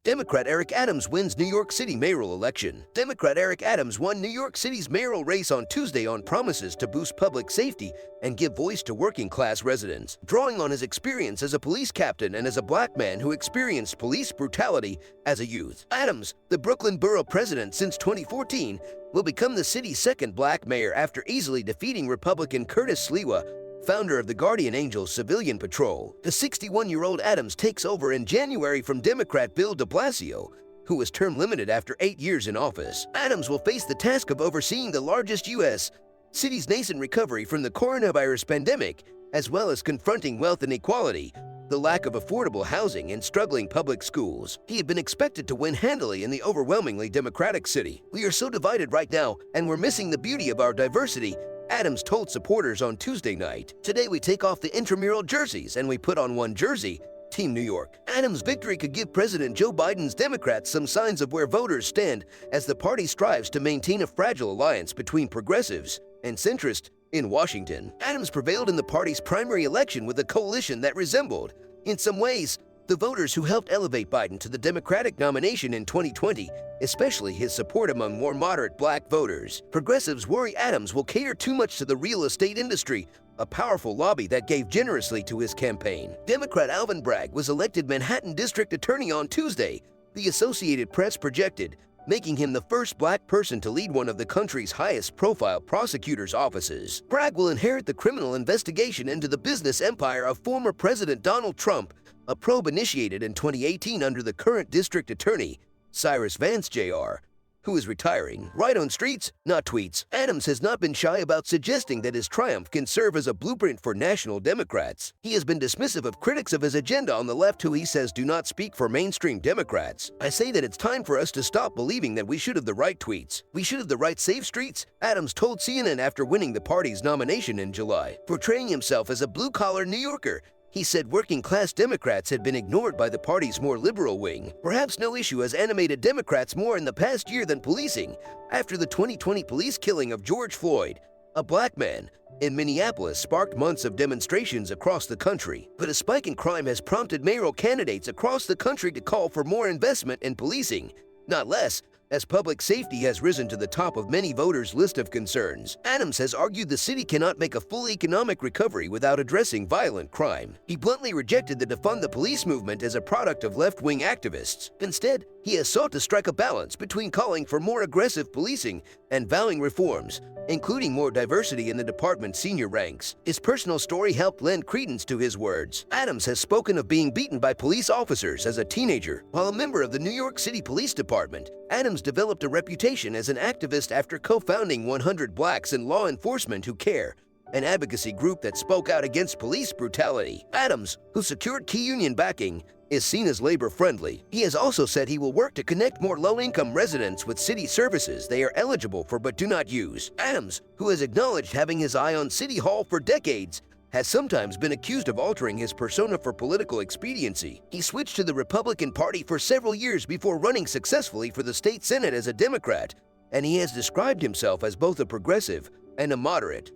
Democrat Eric Adams wins New York City mayoral election. Democrat Eric Adams won New York City's mayoral race on Tuesday on promises to boost public safety and give voice to working-class residents. Drawing on his experience as a police captain and as a black man who experienced police brutality as a youth, Adams, the Brooklyn borough president since 2014, will become the city's second black mayor after easily defeating Republican Curtis Sliwa, founder of the Guardian Angels Civilian Patrol. The 61-year-old Adams takes over in January from Democrat Bill de Blasio, who was term limited after 8 years in office. Adams will face the task of overseeing the largest U.S. city's nascent recovery from the coronavirus pandemic, as well as confronting wealth inequality, the lack of affordable housing, and struggling public schools. He had been expected to win handily in the overwhelmingly Democratic city. "We are so divided right now, and we're missing the beauty of our diversity," Adams told supporters on Tuesday night. "Today we take off the intramural jerseys and we put on one jersey, Team New York." Adams' victory could give President Joe Biden's Democrats some signs of where voters stand as the party strives to maintain a fragile alliance between progressives and centrists in Washington. Adams prevailed in the party's primary election with a coalition that resembled, in some ways, the voters who helped elevate Biden to the Democratic nomination in 2020, especially his support among more moderate black voters. Progressives worry Adams will cater too much to the real estate industry, a powerful lobby that gave generously to his campaign. Democrat Alvin Bragg was elected Manhattan District Attorney on Tuesday, the Associated Press projected, making him the first black person to lead one of the country's highest-profile prosecutors' offices. Bragg will inherit the criminal investigation into the business empire of former President Donald Trump, a probe initiated in 2018 under the current district attorney, Cyrus Vance Jr., who is retiring. Right on streets, not tweets. Adams has not been shy about suggesting that his triumph can serve as a blueprint for national Democrats. He has been dismissive of critics of his agenda on the left who he says do not speak for mainstream Democrats. "I say that it's time for us to stop believing that we should have the right tweets. We should have the right safe streets," Adams told CNN after winning the party's nomination in July. Portraying himself as a blue-collar New Yorker, he said working-class Democrats had been ignored by the party's more liberal wing. Perhaps no issue has animated Democrats more in the past year than policing, after the 2020 police killing of George Floyd, a black man, in Minneapolis sparked months of demonstrations across the country. But a spike in crime has prompted mayoral candidates across the country to call for more investment in policing, not less, as public safety has risen to the top of many voters' list of concerns. Adams has argued the city cannot make a full economic recovery without addressing violent crime. He bluntly rejected the defund the police movement as a product of left-wing activists. Instead, he has sought to strike a balance between calling for more aggressive policing and vowing reforms, including more diversity in the department's senior ranks. His personal story helped lend credence to his words. Adams has spoken of being beaten by police officers as a teenager. While a member of the New York City Police Department, Adams developed a reputation as an activist after co-founding 100 Blacks in Law Enforcement Who Care, an advocacy group that spoke out against police brutality. Adams, who secured key union backing, is seen as labor-friendly. He has also said he will work to connect more low-income residents with city services they are eligible for but do not use. Adams, who has acknowledged having his eye on City Hall for decades, has sometimes been accused of altering his persona for political expediency. He switched to the Republican Party for several years before running successfully for the state Senate as a Democrat, and he has described himself as both a progressive and a moderate.